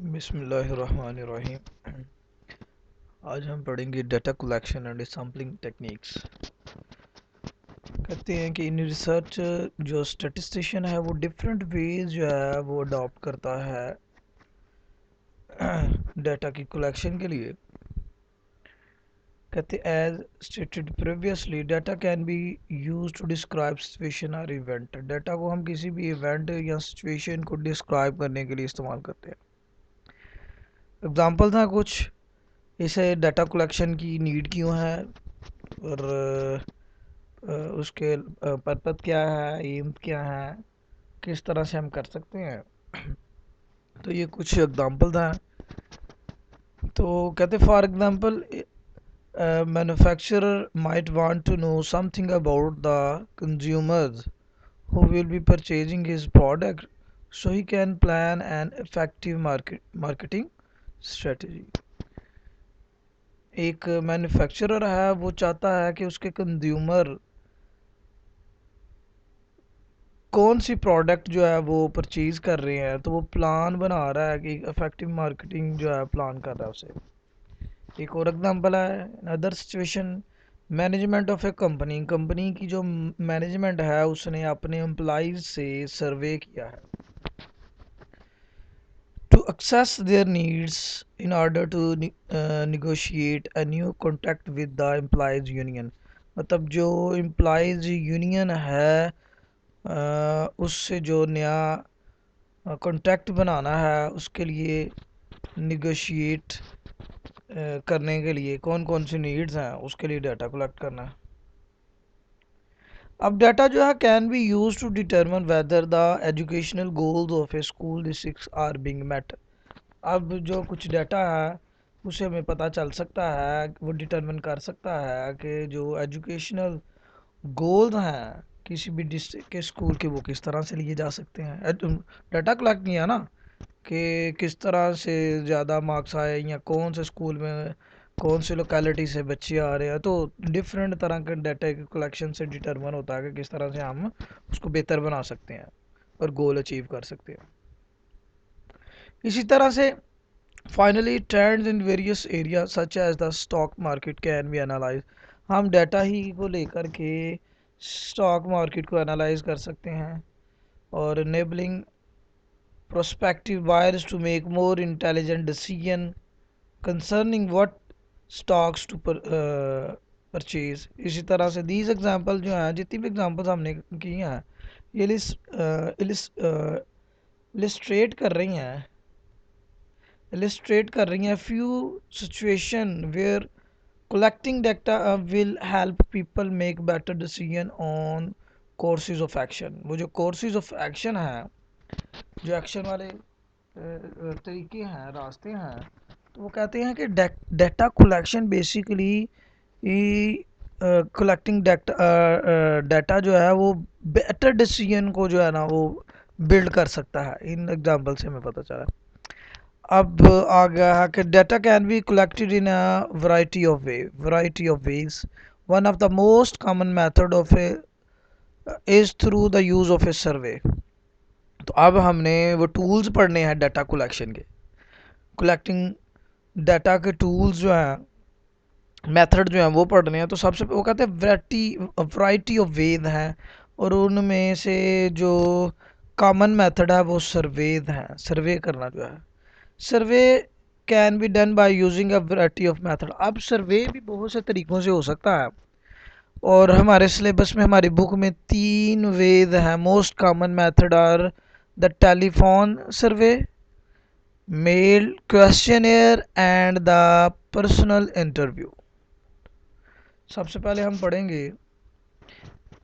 बिस्मिल्लाहिर्रहमानिर्रहीम। आज हम पढ़ेंगे data collection and sampling techniques. कहते हैं कि इन रिसर्च जो स्टैटिस्टिशियन है वो डिफरेंट वेज जो है वो अडॉप्ट करता है डाटा की कलेक्शन के लिए। कहते as stated previously data can be use to describe situation और इवेंट। डाटा को हम किसी भी इवेंट या सिचुएशन को डिस्क्राइब करने के लिए इस्तेमाल करते हैं। एग्जांपल्स हैं कुछ, इसे डाटा कलेक्शन की नीड क्यों है और उसके पर्पस क्या है, एम क्या है, किस तरह से हम कर सकते हैं। तो ये कुछ एग्जांपल्स हैं। तो कहते for example manufacturer might want to know something about the consumers who will be purchasing his product so he can plan an effective marketing strategy। एक मैन्युफैक्चरर है, वो चाहता है कि उसके कंज्यूमर कौन सी प्रोडक्ट जो है वो परचेज कर रहे हैं, तो वो प्लान बना रहा है कि इफेक्टिव मार्केटिंग जो है प्लान कर रहा है उसे। एक और एग्जांपल है other situation, management of A company. Company की जो मैनेजमेंट है उसने अपने एम्प्लॉइज से सर्वे किया है to access their needs in order to negotiate a new contract with the employees union। मतलब जो एम्प्लॉयज़ यूनियन है उससे जो नया कॉन्ट्रैक्ट बनाना है उसके लिए निगोशिएट करने के लिए कौन कौन सी नीड्स हैं उसके लिए डाटा कलेक्ट करना है। अब डाटा जो है can be use to determine whether the educational goals of a school districts are being met. अब जो कुछ डाटा है उसे हमें पता चल सकता है, वो डिटरमिन कर सकता है कि जो एजुकेशनल गोल्स हैं किसी भी डिस्ट्रिक्ट के स्कूल के वो किस तरह से लिए जा सकते हैं। डाटा कलेक्ट किया ना कि किस तरह से ज़्यादा मार्क्स आए या कौन से स्कूल में कौन से लोकेलिटी से बच्चे आ रहे हैं। तो डिफरेंट तरह के डाटा के कलेक्शन से डिटरमिन होता है कि किस तरह से हम उसको बेहतर बना सकते हैं और गोल अचीव कर सकते हैं। इसी तरह से finally trends in various area such as the stock market can be analyse. हम डाटा ही को लेकर के स्टॉक मार्केट को एनालाइज कर सकते हैं और enabling prospective buyers to make more intelligent decision concerning what stocks to purchase. इसी तरह से दीज एग्जांपल जो हैं, जितनी भी एग्जांपल्स हमने की हैं, ये इलिस्ट्रेट कर रही हैं few situation where collecting data will help people make better decision on courses of action। वो जो courses of action है, जो एक्शन वाले तरीके हैं, रास्ते हैं, तो वो कहते हैं कि data collection basically collecting data जो है वो बेटर डिसीजन को जो है ना वो बिल्ड कर सकता है। इन एग्जांपल से हमें पता चला। अब आ गया है कि data can be collected in a variety of ways. One of the most common method of a is through the use of a survey. तो अब हमने वो टूल्स पढ़ने हैं डाटा कलेक्शन के, कलेक्टिंग डाटा के टूल्स जो हैं, मेथड जो हैं वो पढ़ने हैं। तो सबसे वो कहते हैं वैरायटी ऑफ वेद हैं और उनमें से जो कॉमन मेथड है वो सर्वेद हैं, सर्वे करना जो है। Survey can be done by using a variety of method. अब सर्वे भी बहुत से तरीक़ों से हो सकता है और हमारे सिलेबस में, हमारी बुक में 3 वेद हैं। Most common method are the telephone survey, mail questionnaire and the personal interview. सबसे पहले हम पढ़ेंगे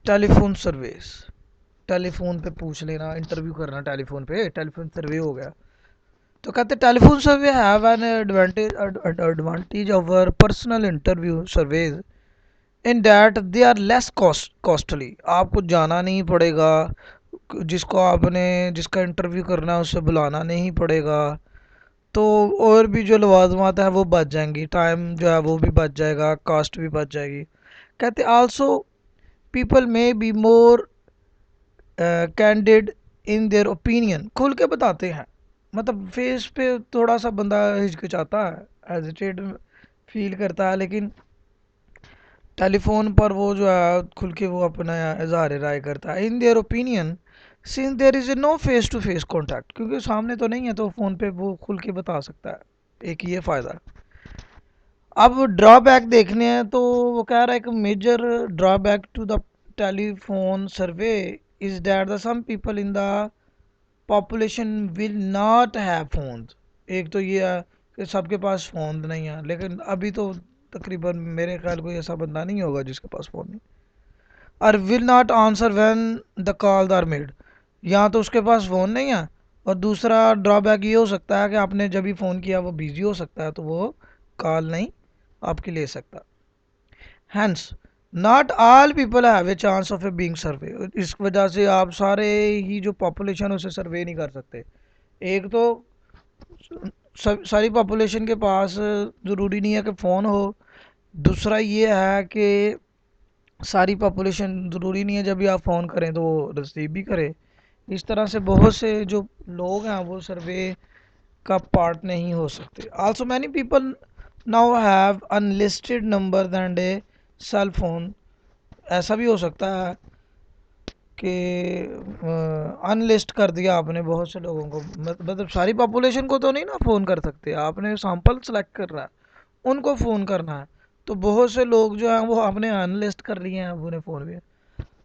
टेलीफोन सर्वेस। टेलीफोन पे पूछ लेना, इंटरव्यू करना टेलीफोन पे, टेलीफोन सर्वे हो गया। तो कहते telephone survey have an advantage over personal interview surveys in that they are less costly. आपको जाना नहीं पड़ेगा, जिसको आपने जिसका इंटरव्यू करना है उसे बुलाना नहीं पड़ेगा। तो और भी जो लवाजमात हैं वो बच जाएंगी, टाइम जो है वो भी बच जाएगा, कॉस्ट भी बच जाएगी। कहते also people may be more candid in their opinion. खुल के बताते हैं मतलब फेस पे थोड़ा सा बंदा हिचकिचाता है, हेजिटेट फील करता है, लेकिन टेलीफोन पर वो जो है खुल के वो अपना इजहार राय करता है। In their opinion, since there is a no face to face contact, क्योंकि सामने तो नहीं है तो फ़ोन पे वो खुल के बता सकता है। एक ये फ़ायदा है। अब ड्रॉबैक देखने हैं तो वो कह रहा है कि major drawback to the telephone survey is that the some people in the population will not have phones. एक तो ये है कि सबके पास फ़ोन नहीं है, लेकिन अभी तो तकरीबन मेरे ख्याल कोई ऐसा बंदा नहीं होगा जिसके पास फ़ोन नहीं। और will not answer when the call are made, या तो उसके पास फ़ोन नहीं है, और दूसरा ड्रॉबैक ये हो सकता है कि आपने जब भी फ़ोन किया वो बिजी हो सकता है, तो वो कॉल नहीं आपकी ले सकता। Hence not all people have a chance of a being survey, इस वजह से आप सारे ही जो पॉपुलेशन उसे सर्वे नहीं कर सकते। एक तो सारी पॉपुलेशन के पास ज़रूरी नहीं है कि फ़ोन हो। दूसरा ये है कि सारी पॉपुलेशन ज़रूरी नहीं है जब भी आप फ़ोन करें तो वो रिसीव भी करे। इस तरह से बहुत से जो लोग हैं वो सर्वे का पार्ट नहीं हो सकते। Also many people now have unlisted number than a cell phone. ऐसा भी हो सकता है कि अनलिस्ट कर दिया आपने बहुत से लोगों को, मतलब सारी पॉपुलेशन को तो नहीं ना फ़ोन कर सकते, आपने सैंपल सेलेक्ट करना है, उनको फ़ोन करना है। तो बहुत से लोग जो हैं वो आपने अनलिस्ट कर लिए हैं अपने फ़ोन में।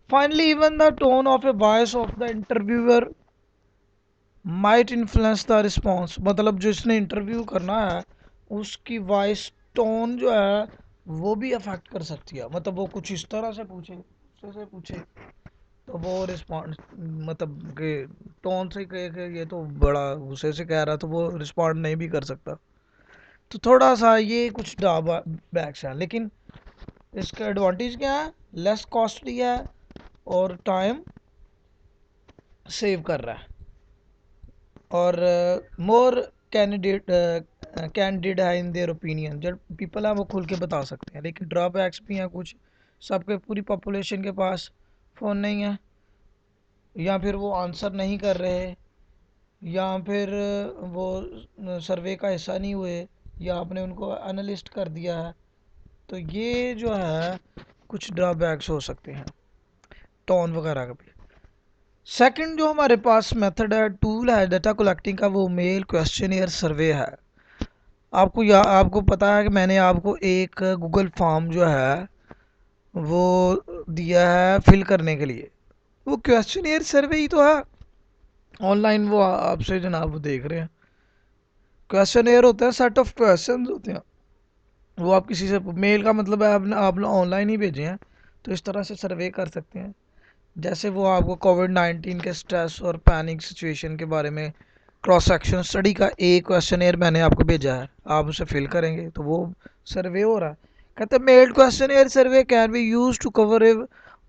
Finally even the tone of a voice of the interviewer might influence the response, मतलब जिसने इंटरव्यू करना है उसकी वॉइस टोन जो है वो भी अफेक्ट कर सकती है। मतलब वो कुछ इस तरह से पूछे, गुस्से से पूछे, तो वो रिस्पॉन्स, मतलब कि टोन से कहे कि ये तो बड़ा गुस्से से कह रहा, तो वो रिस्पॉन्ड नहीं भी कर सकता। तो थोड़ा सा ये कुछ ड्रॉबैक्स हैं, लेकिन इसका एडवांटेज क्या है, लेस कॉस्टली है और टाइम सेव कर रहा है, और मोर कैंडिडेट कैंडिडेट है इन देयर ओपिनियन। जो पीपल है वो खुल के बता सकते हैं, लेकिन ड्रॉबैक्स भी हैं कुछ। सबके पूरी पॉपुलेशन के पास फ़ोन नहीं है, या फिर वो आंसर नहीं कर रहे, या फिर वो सर्वे का हिस्सा नहीं हुए, या आपने उनको एनालिस्ट कर दिया है। तो ये जो है कुछ ड्रॉबैक्स हो सकते हैं टोन वगैरह का भी। सेकंड जो हमारे पास मेथड है, टूल है डाटा कलेक्टिंग का, वो मेल क्वेश्चनियर सर्वे है। आपको पता है कि मैंने आपको एक गूगल फॉर्म जो है वो दिया है फिल करने के लिए। वो क्वेश्चनियर सर्वे ही तो है, ऑनलाइन वो आपसे जनाब वो देख रहे हैं। क्वेश्चनियर होता है, सेट ऑफ क्वेश्चंस होते हैं, वो आप किसी से, मेल का मतलब है आप ऑनलाइन ही भेजे हैं, तो इस तरह से सर्वे कर सकते हैं। जैसे वो आपको कोविड 19 के स्ट्रेस और पैनिक सिचुएशन के बारे में क्रॉस सेक्शन स्टडी का एक क्वेश्चनियर मैंने आपको भेजा है, आप उसे फिल करेंगे तो वो सर्वे हो रहा है। कहते हैं mailed questionnaire survey can be use to cover a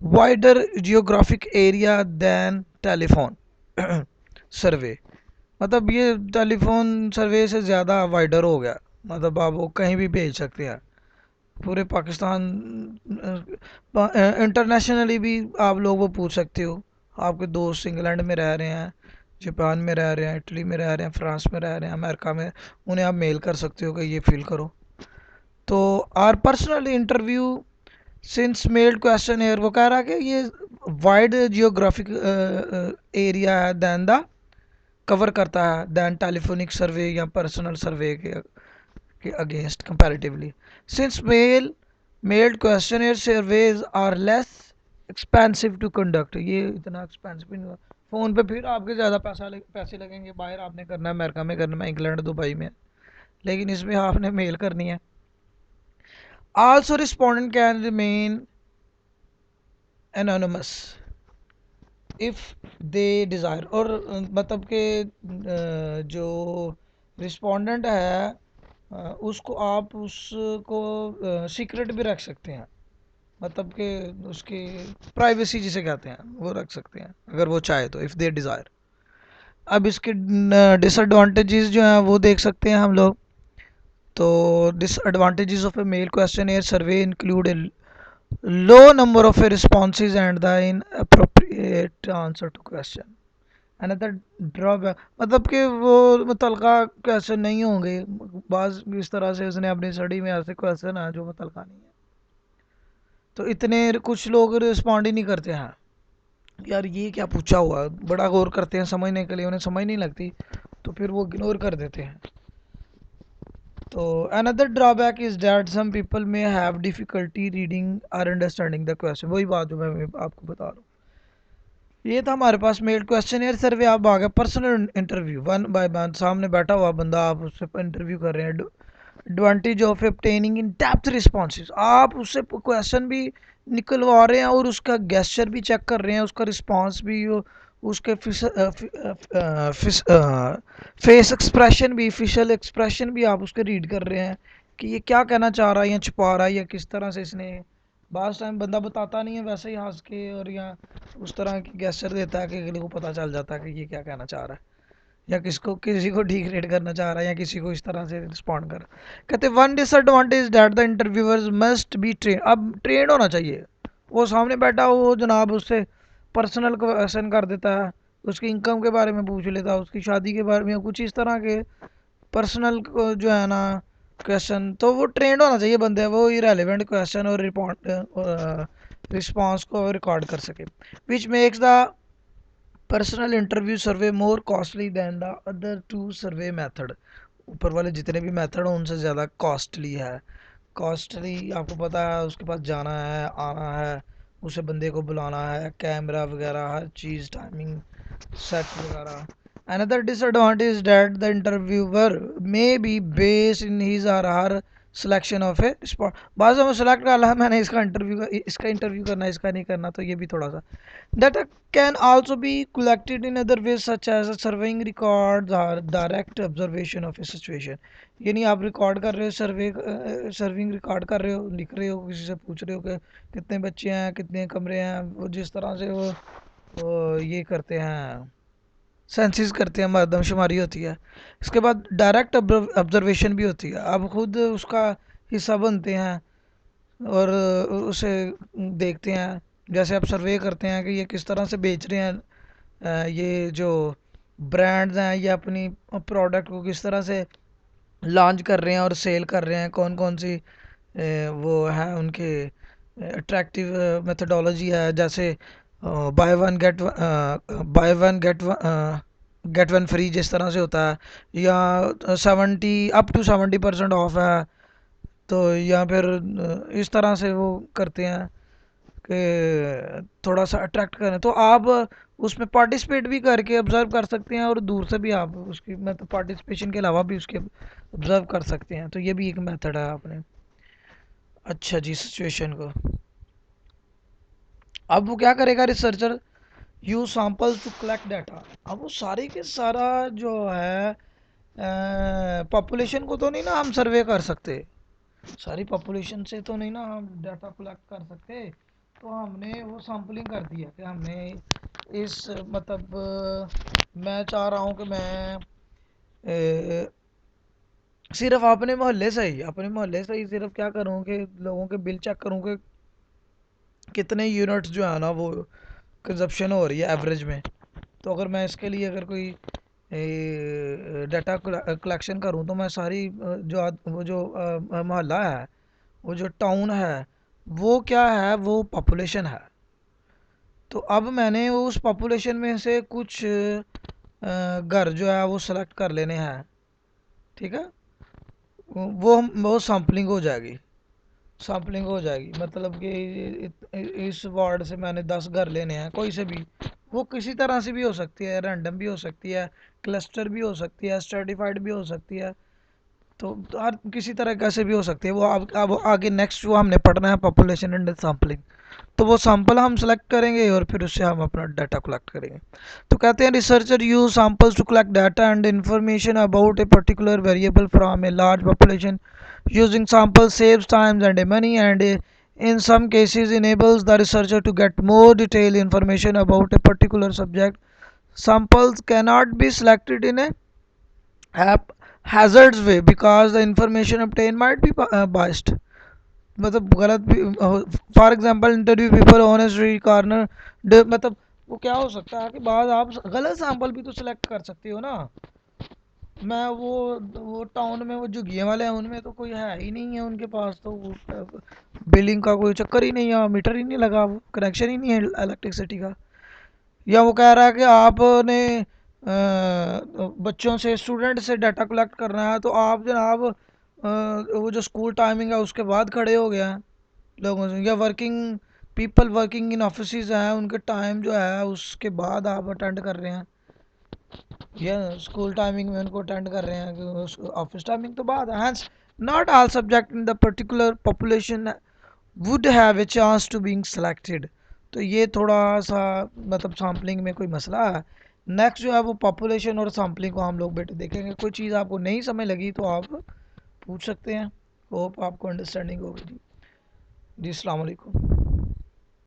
wider geographic area than telephone survey. मतलब ये टेलीफोन सर्वे से ज़्यादा वाइडर हो गया, मतलब आप वो कहीं भी भेज सकते हैं पूरे पाकिस्तान, इंटरनेशनली भी आप लोग वो पूछ सकते हो। आपके दोस्त इंग्लैंड में रह रहे हैं, जापान में रह रहे हैं, इटली में रह रहे हैं, फ्रांस में रह रहे हैं, अमेरिका में, उन्हें आप मेल कर सकते हो कि ये फिल करो। तो are personal interview since mailed questionnaire, वो कह रहा है कि ये वाइड जियोग्राफिक एरिया है दैन द कवर करता है दैन टेलीफोनिक सर्वे या पर्सनल सर्वे के against comparatively. Since mailed questionnaire surveys are less expensive to conduct, ये इतना एक्सपेंसिव नहीं हुआ। फ़ोन पे फिर आपके ज़्यादा पैसे लगेंगे, बाहर आपने करना है, अमेरिका में करना है, इंग्लैंड दुबई में, लेकिन इसमें आपने मेल करनी है। Also respondent can remain anonymous if they desire, और मतलब के जो रिस्पोंडेंट है उसको आप उसको सीक्रेट भी रख सकते हैं, मतलब कि उसकी प्राइवेसी जिसे कहते हैं वो रख सकते हैं अगर वो चाहे तो, इफ़ दे डिज़ायर। अब इसके डिसएडवांटेजेस जो हैं वो देख सकते हैं हम लोग। तो disadvantages of a mail questionnaire survey include a low number of responses and the inappropriate answer to question. Another drawback मतलब कि वो मुतलका क्वेश्चन नहीं होंगे, बाज इस तरह से उसने अपनी स्टडी में ऐसे क्वेश्चन है जो मुतलका नहीं है, तो इतने कुछ लोग रिस्पॉन्ड ही नहीं करते हैं। यार ये क्या पूछा हुआ, बड़ा गौर करते हैं समझने के लिए, उन्हें समझ नहीं लगती तो फिर वो इग्नोर कर देते हैं। तो another drawback is that some people may have difficulty reading और अंडरस्टैंडिंग द क्वेश्चन, वही बात जो मैं आपको बता रहा हूँ। ये था हमारे पास मेल क्वेश्चन एयर सर्वे। आप आ गया personal interview, one by one सामने बैठा हुआ बंदा, आप उससे इंटरव्यू कर रहे हैं। Advantage of obtaining in depth responses, आप उससे क्वेश्चन भी निकलवा रहे हैं और उसका गेस्चर भी चेक कर रहे हैं, उसका रिस्पॉन्स भी, उसके फेस एक्सप्रेशन भी, फेशियल एक्सप्रेशन भी आप उसके रीड कर रहे हैं कि ये क्या कहना चाह रहा है या छुपा रहा है या किस तरह से इसने। बास टाइम बंदा बताता नहीं है, वैसे ही हंस के और या उस तरह की गेस्चर देता है कि अगले को पता चल जाता है कि ये क्या कहना चाह रहा है, या किसको किसी को डिग्रेड करना चाह रहा है या किसी को इस तरह से रिस्पॉन्ड कर। कहते one disadvantage that the interviewers must be train, अब ट्रेन होना चाहिए। वो सामने बैठा हो वो जनाब उससे पर्सनल क्वेश्चन कर देता है, उसकी इनकम के बारे में पूछ लेता है, उसकी शादी के बारे में, कुछ इस तरह के पर्सनल जो है ना क्वेश्चन, तो वो ट्रेंड होना चाहिए बंदे, वो इरेलीवेंट क्वेश्चन और रिस्पॉन्स को रिकॉर्ड कर सके, which makes the personal interview survey more costly than the other two survey method. ऊपर वाले जितने भी मेथड हैं उनसे ज़्यादा कॉस्टली है। कॉस्टली आपको पता है, उसके पास जाना है आना है, उसे बंदे को बुलाना है, कैमरा वगैरह हर चीज़, टाइमिंग सेट वगैरह। Another disadvantage is that the interviewer may be based in his or her selection of a spot। बाद में सेलेक्ट कर रहा है मैंने इसका इंटरव्यू करना है, इसका नहीं करना, तो ये भी थोड़ा सा। Data can also be collected in other ways such as surveying records or direct observation of a situation। यानी आप रिकॉर्ड कर रहे हो, सर्विंग रिकॉर्ड कर रहे हो, लिख रहे हो, किसी से पूछ रहे हो कि कितने बच्चे हैं, कितने कमरे हैं, वो जिस तरह से वो ये करते हैं, सेंसिस करते हैं, मरदमशुमारी होती है। इसके बाद डायरेक्ट ऑब्जर्वेशन भी होती है, आप खुद उसका हिस्सा बनते हैं और उसे देखते हैं। जैसे आप सर्वे करते हैं कि ये किस तरह से बेच रहे हैं, ये जो ब्रांड्स हैं ये अपनी प्रोडक्ट को किस तरह से लॉन्च कर रहे हैं और सेल कर रहे हैं, कौन कौन सी वो है उनके अट्रैक्टिव मेथडोलॉजी है, जैसे by one get by one get one free जिस तरह से होता है, या 70 अप टू 70% ऑफ है, तो या फिर इस तरह से वो करते हैं कि थोड़ा सा अट्रैक्ट करें, तो आप उसमें पार्टिसिपेट भी करके ऑब्जर्व कर सकते हैं और दूर से भी आप उसकी मतलब पार्टिसिपेशन के अलावा भी उसके ऑब्जर्व कर सकते हैं, तो ये भी एक मेथड है आपने। अच्छा जी, सिचुएशन को अब वो क्या करेगा researcher, use samples to collect data. अब वो सारे के सारा जो है पॉपुलेशन को तो नहीं ना हम सर्वे कर सकते, सारी पॉपुलेशन से तो नहीं ना हम डाटा कलेक्ट कर सकते, तो हमने वो सैम्पलिंग कर दिया कि हमने इस मतलब मैं चाह रहा हूँ कि मैं सिर्फ अपने मोहल्ले से ही सिर्फ क्या करूँ कि लोगों के बिल चेक करूँ कि कितने यूनिट्स जो है ना वो कंजप्शन हो रही है एवरेज में। तो अगर मैं इसके लिए अगर कोई डाटा कलेक्शन करूं तो मैं सारी वो जो मोहल्ला है, वो जो टाउन है, वो क्या है, वो पॉपुलेशन है। तो अब मैंने उस पॉपुलेशन में से कुछ घर जो है वो सेलेक्ट कर लेने हैं, ठीक है। वो सैम्पलिंग हो जाएगी, सैम्पलिंग हो जाएगी मतलब कि इस वार्ड से मैंने 10 घर लेने हैं, कोई से भी, वो किसी तरह से भी हो सकती है, रैंडम भी हो सकती है, क्लस्टर भी हो सकती है, स्ट्रेटिफाइड भी हो सकती है, तो हर किसी तरह से भी हो सकती है वो। अब आगे नेक्स्ट वो हमने पढ़ना है पॉपुलेशन एंड सैम्पलिंग, तो वो सैंपल हम सेलेक्ट करेंगे और फिर उससे हम अपना डाटा कलेक्ट करेंगे। तो कहते हैं researcher use samples to collect data and information about a particular variable from a large population. Using sample saves times and money and in some cases enables the researcher to get more detailed information about a particular subject. Samples cannot be selected in a haphazard way because the information obtained might be biased, मतलब गलत भी। For example interview people on A street corner, मतलब वो क्या हो सकता है कि बाद आप गलत सैंपल भी तो सिलेक्ट कर सकते हो ना। मैं वो टाउन में वो झुग्गियाँ वाले हैं उनमें तो कोई है ही नहीं है, उनके पास तो वो बिलिंग का कोई चक्कर ही नहीं है, मीटर ही नहीं लगा, वो कनेक्शन ही नहीं है इलेक्ट्रिसिटी का। या वो कह रहा है कि आपने बच्चों से, स्टूडेंट से डाटा कलेक्ट करना है तो आप जनाब वो जो स्कूल टाइमिंग है उसके बाद खड़े हो गए हैं लोगों से, या working people working in office हैं उनके टाइम जो है उसके बाद आप अटेंड कर रहे हैं, या स्कूल टाइमिंग में उनको अटेंड कर रहे हैं, ऑफिस टाइमिंग तो बाद है। Hence not all subject in the particular population would have a chance to being selected. तो ये थोड़ा सा मतलब सैम्पलिंग में कोई मसला है। नेक्स्ट जो है वो पॉपुलेशन और सैम्पलिंग को हम लोग बेटे देखेंगे। कोई चीज़ आपको नहीं समझ लगी तो आप पूछ सकते हैं। होप आपको अंडरस्टैंडिंग होगी जी। जी अस्सलाम वालेकुम।